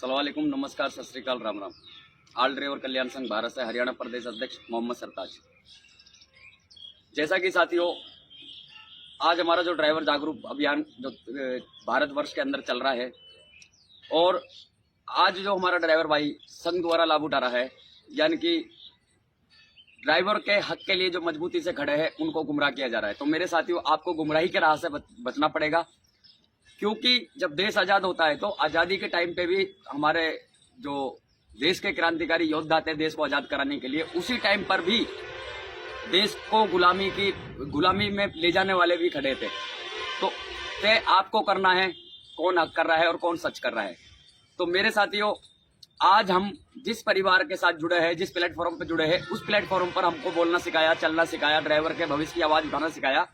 अस्सलाम वालेकुम, नमस्कार, सत श्री अकाल, राम राम। ऑल ड्राइवर कल्याण संघ भारत से हरियाणा प्रदेश अध्यक्ष मोहम्मद सरताज। जैसा कि साथियों, आज हमारा जो ड्राइवर जागरूक अभियान जो भारतवर्ष के अंदर चल रहा है, और आज जो हमारा ड्राइवर भाई संघ द्वारा लाभ उठा रहा है, यानी कि ड्राइवर के हक के लिए जो मजबूती से खड़े हैं उनको गुमराह किया जा रहा है। तो मेरे साथियों, आपको गुमराही के राह से बचना पड़ेगा, क्योंकि जब देश आज़ाद होता है तो आज़ादी के टाइम पे भी हमारे जो देश के क्रांतिकारी योद्धा थे देश को आज़ाद कराने के लिए, उसी टाइम पर भी देश को गुलामी में ले जाने वाले भी खड़े थे। तो तय आपको करना है कौन हक कर रहा है और कौन सच कर रहा है। तो मेरे साथियों, आज हम जिस परिवार के साथ जुड़े हैं, जिस प्लेटफॉर्म पर जुड़े हैं, उस प्लेटफॉर्म पर हमको बोलना सिखाया, चलना सिखाया, ड्राइवर के भविष्य की आवाज़ उठाना सिखाया।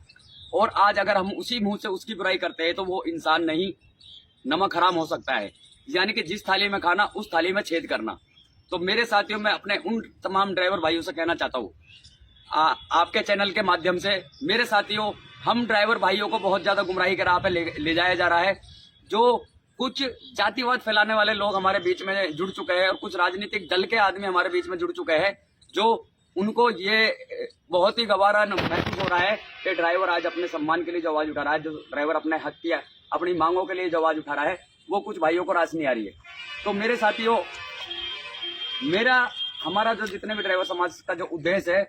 और आज अगर हम उसी मुंह से उसकी बुराई करते हैं तो वो इंसान नहीं, नमक हराम हो सकता है। यानी कि जिस थाली में खाना उस थाली में छेद करना। तो मेरे साथियों, मैं अपने उन तमाम ड्राइवर भाइयों से कहना चाहता हूँ, आपके चैनल के माध्यम से, मेरे साथियों, हम ड्राइवर भाइयों को बहुत ज्यादा गुमराही के राह पे ले जाया जा रहा है। जो कुछ जातिवाद फैलाने वाले लोग हमारे बीच में जुड़ चुके हैं और कुछ राजनीतिक दल के आदमी हमारे बीच में जुड़ चुके हैं, जो उनको ये बहुत ही गवारा महसूस हो रहा है कि ड्राइवर आज अपने सम्मान के लिए जो आवाज उठा रहा है, जो ड्राइवर अपने हक की अपनी मांगों के लिए जो आवाज उठा रहा है, वो कुछ भाइयों को रास नहीं आ रही है। तो मेरे साथियों, हमारा जो जितने भी ड्राइवर समाज का जो उद्देश्य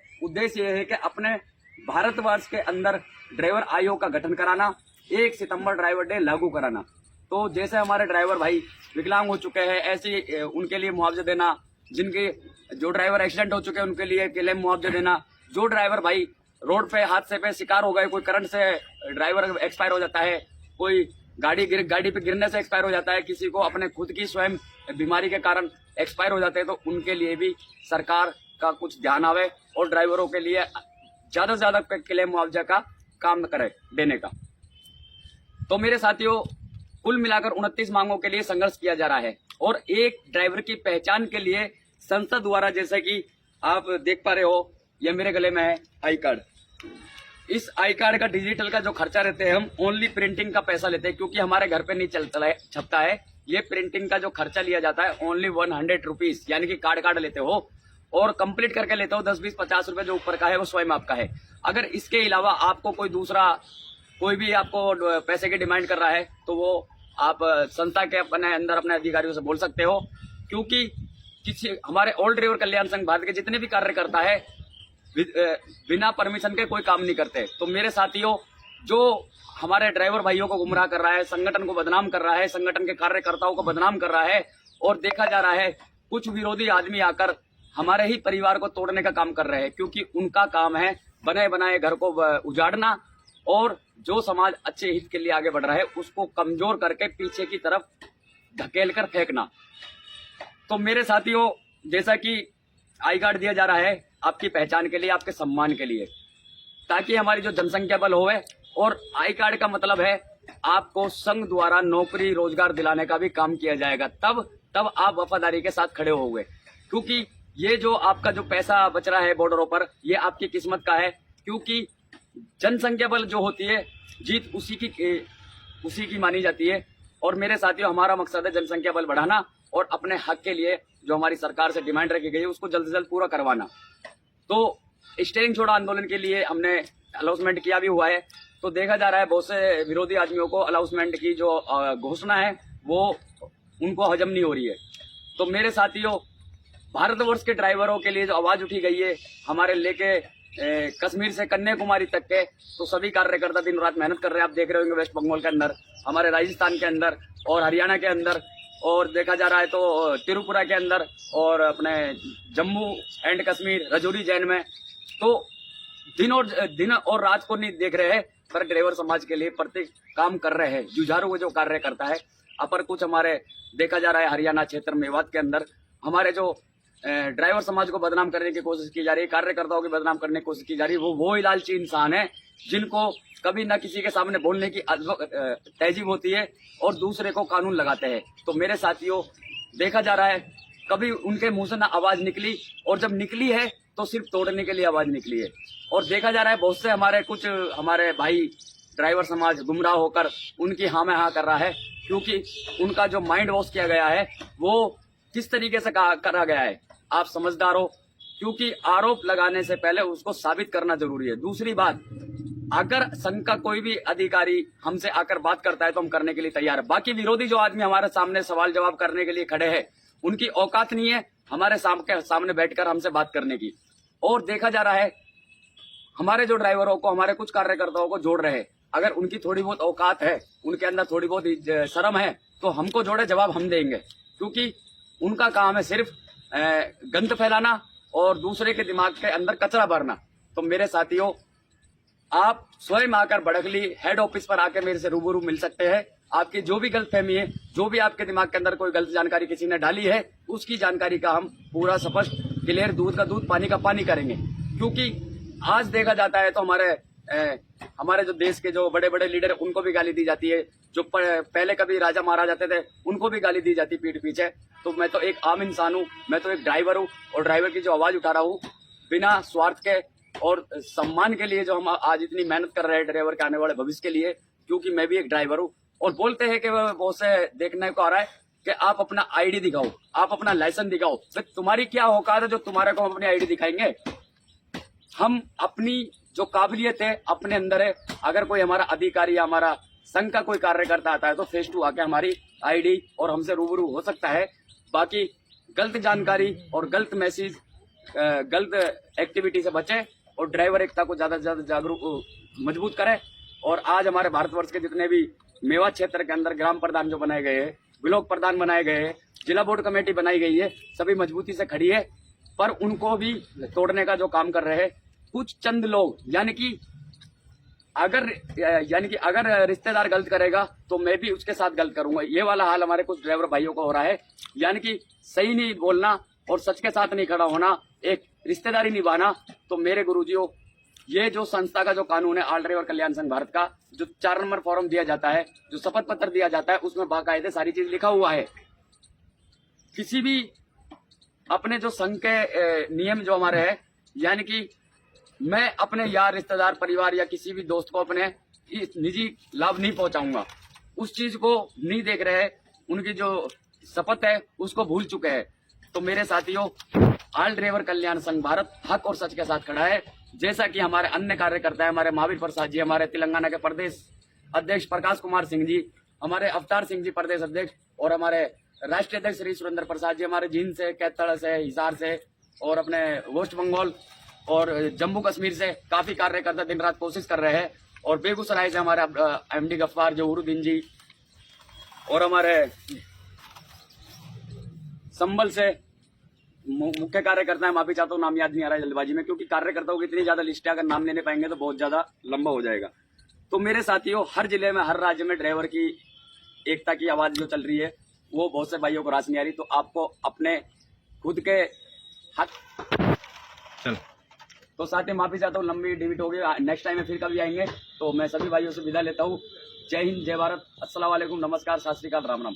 ये है कि अपने भारतवर्ष के अंदर ड्राइवर आयोग का गठन कराना, 1 सितंबर ड्राइवर डे लागू कराना। तो जैसे हमारे ड्राइवर भाई विकलांग हो चुके हैं, ऐसे उनके लिए मुआवजा देना, जिनके जो ड्राइवर एक्सीडेंट हो चुके हैं उनके लिए क्लेम मुआवजा देना, जो ड्राइवर भाई रोड पे हादसे पे शिकार हो गए, कोई करंट से ड्राइवर एक्सपायर हो जाता है, कोई गाड़ी पे गिरने से एक्सपायर हो जाता है, किसी को अपने खुद की स्वयं बीमारी के कारण एक्सपायर हो जाते हैं, तो उनके लिए भी सरकार का कुछ ध्यान आवे और ड्राइवरों के लिए ज्यादा से ज्यादा क्लेम मुआवजा का काम करे देने का। तो मेरे साथियों, कुल मिलाकर 29 मांगों के लिए संघर्ष किया जा रहा है। और एक ड्राइवर की पहचान के लिए संसद द्वारा, जैसे कि आप देख पा रहे हो, यह मेरे गले में है आई कार्ड। इस आई कार्ड का डिजिटल का जो खर्चा रहते हैं, हम ओनली प्रिंटिंग का पैसा लेते हैं, क्योंकि हमारे घर पे नहीं छपता है। ये प्रिंटिंग का जो खर्चा लिया जाता है ओनली 100 रुपीज, यानी कि कार्ड लेते हो और कंप्लीट करके लेते हो। 10, 20, 50 रुपए जो ऊपर का है वो स्वयं आपका है। अगर इसके अलावा आपको कोई भी आपको पैसे की डिमांड कर रहा है, तो वो आप संस्था के अपने अधिकारियों से बोल सकते हो, क्योंकि हमारे ऑल ड्राइवर कल्याण संघ भारत के जितने भी कार्यकर्ता है बिना परमिशन के कोई काम नहीं करते। तो मेरे साथियों, जो हमारे ड्राइवर भाइयों को गुमराह कर रहा है, संगठन को बदनाम कर रहा है, संगठन के कार्यकर्ताओं को बदनाम कर रहा है, और देखा जा रहा है कुछ विरोधी आदमी आकर हमारे ही परिवार को तोड़ने का काम कर रहे हैं, क्योंकि उनका काम है बने बनाए घर को उजाड़ना, और जो समाज अच्छे हित के लिए आगे बढ़ रहा है उसको कमजोर करके पीछे की तरफ धकेल कर फेंकना। तो मेरे साथियों, जैसा कि आई कार्ड दिया जा रहा है आपकी पहचान के लिए, आपके सम्मान के लिए, ताकि हमारी जो जनसंख्या बल होवे, और आई कार्ड का मतलब है आपको संघ द्वारा नौकरी रोजगार दिलाने का भी काम किया जाएगा। तब आप वफादारी के साथ खड़े होंगे, क्योंकि ये जो आपका जो पैसा बच रहा है बॉर्डरों पर, ये आपकी किस्मत का है, क्योंकि जनसंख्या बल जो होती है, जीत उसी की मानी जाती है। और मेरे साथियों, हमारा मकसद है जनसंख्या बल बढ़ाना और अपने हक के लिए जो हमारी सरकार से डिमांड रखी गई है उसको जल्द से जल्द पूरा करवाना। तो स्टेरिंग छोड़ो आंदोलन के लिए हमने अनाउंसमेंट किया भी हुआ है। तो देखा जा रहा है बहुत से विरोधी आदमियों को अनाउंसमेंट की जो घोषणा है वो उनको हजम नहीं हो रही है। तो मेरे साथियों, भारतवर्ष के ड्राइवरों के लिए जो आवाज उठी गई है, हमारे लेके कश्मीर से कन्याकुमारी तक के, तो सभी कार्यकर्ता दिन रात मेहनत कर रहे हैं। आप देख रहे होंगे वेस्ट बंगाल के अंदर, हमारे राजस्थान के अंदर और हरियाणा के अंदर, और देखा जा रहा है तो त्रिपुरा के अंदर, और अपने जम्मू एंड कश्मीर रजौरी जैन में। तो दिन और रात को नहीं देख रहे हैं, पर ड्राइवर समाज के लिए प्रति काम कर रहे हैं, जुझारू जो कार्य करता है। अपर कुछ हमारे देखा जा रहा है हरियाणा क्षेत्र मेवात के अंदर हमारे जो ड्राइवर समाज को बदनाम करने की कोशिश की जा रही है, कार्यकर्ताओं की बदनाम करने की कोशिश की जा रही है, वो ही लालची इंसान है जिनको कभी न किसी के सामने बोलने की तहजीब होती है और दूसरे को कानून लगाते हैं। तो मेरे साथियों, देखा जा रहा है कभी उनके मुंह से ना आवाज निकली, और जब निकली है तो सिर्फ तोड़ने के लिए आवाज निकली है। और देखा जा रहा है बहुत से हमारे भाई ड्राइवर समाज गुमराह होकर उनकी हाँ में हाँ कर रहा है, क्योंकि उनका जो माइंड वॉश किया गया है वो किस तरीके से करा गया है। आप समझदार हो, क्योंकि आरोप लगाने से पहले उसको साबित करना जरूरी है। दूसरी बात, अगर संघ का कोई भी अधिकारी हमसे आकर बात करता है तो हम करने के लिए तैयार है। बाकी विरोधी जो आदमी हमारे सामने सवाल जवाब करने के लिए खड़े हैं, उनकी औकात नहीं है हमारे सामने बैठकर हमसे बात करने की। और देखा जा रहा है हमारे जो ड्राइवरों को, हमारे कुछ कार्यकर्ताओं को जोड़ रहे हैं। अगर उनकी थोड़ी बहुत औकात है, उनके अंदर थोड़ी बहुत शर्म है, तो हमको जोड़े, जवाब हम देंगे। क्योंकि उनका काम है सिर्फ गंद फैलाना और दूसरे के दिमाग के अंदर कचरा भरना। तो मेरे साथियों, आप स्वयं आकर बड़गली हेड ऑफिस पर आकर मेरे से रूबरू मिल सकते हैं। आपकी जो भी गलतफहमी है, जो भी आपके दिमाग के अंदर कोई गलत जानकारी किसी ने डाली है, उसकी जानकारी का हम पूरा स्पष्ट क्लियर, दूध का दूध पानी का पानी करेंगे। क्योंकि आज देखा जाता है तो हमारे जो देश के जो बड़े बड़े लीडर, उनको भी गाली दी जाती है। जो पहले कभी राजा महाराजा थे उनको भी गाली दी जाती पीठ पीछे। तो मैं तो एक आम इंसान हूँ, मैं तो एक ड्राइवर हूँ, और ड्राइवर की जो आवाज उठा रहा हूँ बिना स्वार्थ के और सम्मान के लिए, जो हम आज इतनी मेहनत कर रहे हैं ड्राइवर के आने वाले भविष्य के लिए। क्योंकि मैं भी एक ड्राइवर हूँ। और बोलते हैं कि वो से देखने को आ रहा है कि आप अपना आईडी दिखाओ, आप अपना लाइसेंस दिखाओ। तो तुम्हारी क्या औकात है जो तुम्हारे को हम अपनी आईडी दिखाएंगे? हम अपनी जो काबिलियत है अपने अंदर है। अगर कोई हमारा अधिकारी या हमारा संघ का कोई कार्यकर्ता आता है तो फेस टू आके हमारी आईडी और हमसे रूबरू हो सकता है। बाकी गलत जानकारी और गलत मैसेज, गलत एक्टिविटी से बचे और ड्राइवर एकता को ज्यादा से ज्यादा जागरूक मजबूत करे। और आज हमारे भारतवर्ष के जितने भी मेवात क्षेत्र के अंदर ग्राम प्रधान जो बनाए गए हैं, ब्लॉक प्रधान बनाए गए हैं, जिला बोर्ड कमेटी बनाई गई है, सभी मजबूती से खड़ी है। पर उनको भी तोड़ने का जो काम कर रहे हैं कुछ चंद लोग, यानी कि अगर रिश्तेदार गलत करेगा तो मैं भी उसके साथ गलत करूंगा। ये वाला हाल हमारे कुछ ड्राइवर भाइयों को हो रहा है। यानी कि सही नहीं बोलना और सच के साथ नहीं खड़ा होना, एक रिश्तेदारी निभाना। तो मेरे गुरुजियों, ये जो संस्था का जो कानून है, ऑल ड्राइवर कल्याण संघ भारत का, जो 4 नंबर फॉर्म दिया जाता है, जो शपथ पत्र दिया जाता है, उसमें बाकायदे सारी चीज लिखा हुआ है। किसी भी अपने जो संघ के नियम जो हमारे है, यानी कि मैं अपने यार, रिश्तेदार, परिवार या किसी भी दोस्त को अपने निजी लाभ नहीं पहुंचाऊंगा, उस चीज को नहीं देख रहे हैं। उनकी जो शपथ है उसको भूल चुके हैं। तो मेरे साथियों, ऑल ड्राइवर कल्याण संघ भारत हक और सच के साथ खड़ा है। जैसा कि हमारे अन्य कार्यकर्ता है, हमारे महावीर प्रसाद जी, हमारे तेलंगाना के प्रदेश अध्यक्ष प्रकाश कुमार सिंह जी, हमारे अवतार सिंह जी प्रदेश अध्यक्ष, और हमारे राष्ट्रीय अध्यक्ष श्री सुरेंद्र प्रसाद जी, हमारे जींद से, कैथल से, हिसार से, और अपने वेस्ट बंगाल और जम्मू कश्मीर से काफी कार्यकर्ता दिन रात कोशिश कर रहे हैं। और बेगूसराय से हमारे एमडी गफ्फार जहूरुद्दीन जी, और हमारे संभल से मुख्य कार्यकर्ता है। माफी चाहता हूँ, नाम याद नहीं आ रहा है जल्दबाजी में, क्योंकि कार्यकर्ताओं की इतनी ज्यादा लिस्ट है, अगर नाम लेने पाएंगे तो बहुत ज्यादा लंबा हो जाएगा। तो मेरे साथियों, हर जिले में, हर राज्य में ड्राइवर की एकता की आवाज जो चल रही है वो बहुत से भाइयों को रास नहीं आ रही। तो आपको अपने खुद के हक चल तो साथ ही माफी चाहता हूँ, लंबी डिबेट हो गई। नेक्स्ट टाइम में फिर कभी आएंगे। तो मैं सभी भाइयों से विदा लेता हूँ। जय हिंद, जय भारत, अस्सलाम वालेकुम, नमस्कार, सत श्री अकाल, राम राम।